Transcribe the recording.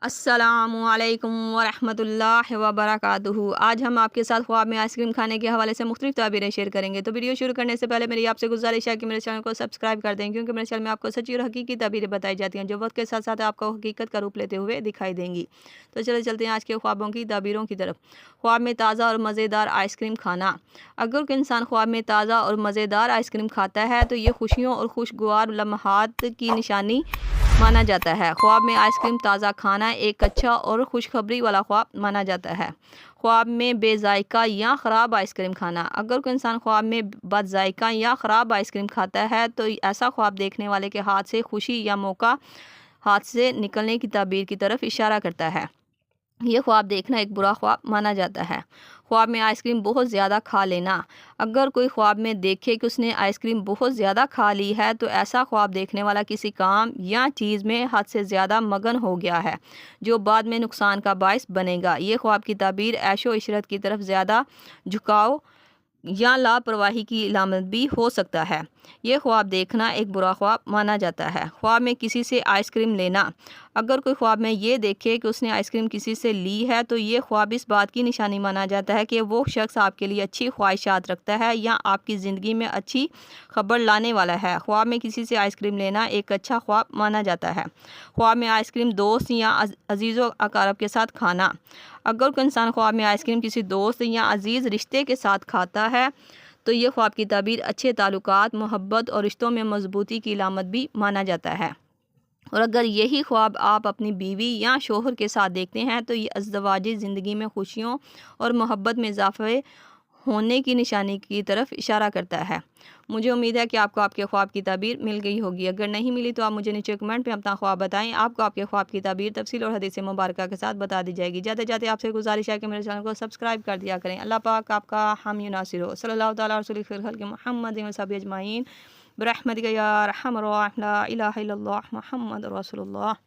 अस्सलामुअलैकुम वरहमतुल्लाहि वबरकातुहू। आज हम आपके साथ ख्वाब में आइसक्रीम खाने के हवाले से मुख्तलिफ ताबीरें शेयर करेंगे। तो वीडियो शुरू करने से पहले मेरी आपसे गुजारिश है कि मेरे चैनल को सब्सक्राइब कर दें, क्योंकि मेरे चैनल में आपको सच्ची और हकीकी ताबीरें बताई जाती हैं जो वक्त के साथ साथ आपको हकीकत का रूप लेते हुए दिखाई देंगी। तो चले चलते हैं आज के ख्वाबों की ताबीरों की तरफ। ख्वाब में ताज़ा और मज़ेदार आइसक्रीम खाना। अगर कोई इंसान ख्वाब में ताज़ा और मज़ेदार आइसक्रीम खाता है तो ये खुशियों और खुशगवार लम्हात की निशानी माना जाता है। ख्वाब में आइसक्रीम ताज़ा खाना एक अच्छा और खुशखबरी वाला ख्वाब माना जाता है। ख्वाब में बेजायका या ख़राब आइसक्रीम खाना। अगर कोई इंसान ख्वाब में बदजायका या ख़राब आइसक्रीम खाता है तो ऐसा ख्वाब देखने वाले के हाथ से खुशी या मौका हाथ से निकलने की ताबीर की तरफ इशारा करता है। ये ख्वाब देखना एक बुरा ख्वाब माना जाता है। ख्वाब में आइसक्रीम बहुत ज़्यादा खा लेना। अगर कोई ख्वाब में देखे कि उसने आइसक्रीम बहुत ज़्यादा खा ली है तो ऐसा ख्वाब देखने वाला किसी काम या चीज़ में हद से ज़्यादा मगन हो गया है, जो बाद में नुकसान का बायस बनेगा। ये ख्वाब की ताबीर ऐशो इशरत की तरफ ज़्यादा झुकाव या लापरवाही की अलामत भी हो सकता है। ये ख्वाब देखना एक बुरा ख्वाब माना जाता है। ख्वाब में किसी से आइसक्रीम लेना। अगर कोई ख्वाब में ये देखे कि उसने आइसक्रीम किसी से ली है तो ये ख्वाब इस बात की निशानी माना जाता है कि वो शख्स आपके लिए अच्छी ख्वाहिशात रखता है या आपकी ज़िंदगी में अच्छी खबर लाने वाला है। ख्वाब में किसी से आइसक्रीम लेना एक अच्छा ख्वाब माना जाता है। ख्वाब में आइसक्रीम दोस्त या अजीज़ अकारब के साथ खाना। अगर कोई इंसान ख्वाब में आइसक्रीम किसी दोस्त या अजीज़ रिश्ते के साथ खाता है तो ये ख्वाब की ताबीर अच्छे ताल्लुकात, मोहब्बत और रिश्तों में मजबूती की अलामत भी माना जाता है। और अगर यही ख्वाब आप अपनी बीवी या शोहर के साथ देखते हैं तो ये अज़दवाजी ज़िंदगी में खुशियों और मोहब्बत में इजाफ़े होने की निशानी की तरफ इशारा करता है। मुझे उम्मीद है कि आपको आपके ख्वाब की ताबीर मिल गई होगी। अगर नहीं मिली तो आप मुझे नीचे कमेंट में अपना ख्वाब बताएं। आपको आपके ख्वाब की ताबीर तफसील और हदीस मुबारक के साथ बता दी जाएगी। जाते जाते आपसे गुजारिश है कि मेरे चैनल को सब्सक्राइब कर दिया करें। अल्लाह पाक आपका हामी नासिर हो। सल्लल्लाहु तआला रसूल खल्क़ मुहम्मद व सहाबिही अजमाइन बिरहमतिका या अरहमर राहिमीन। ला इलाहा इल्लल्लाह मुहम्मद रसूलुल्लाह।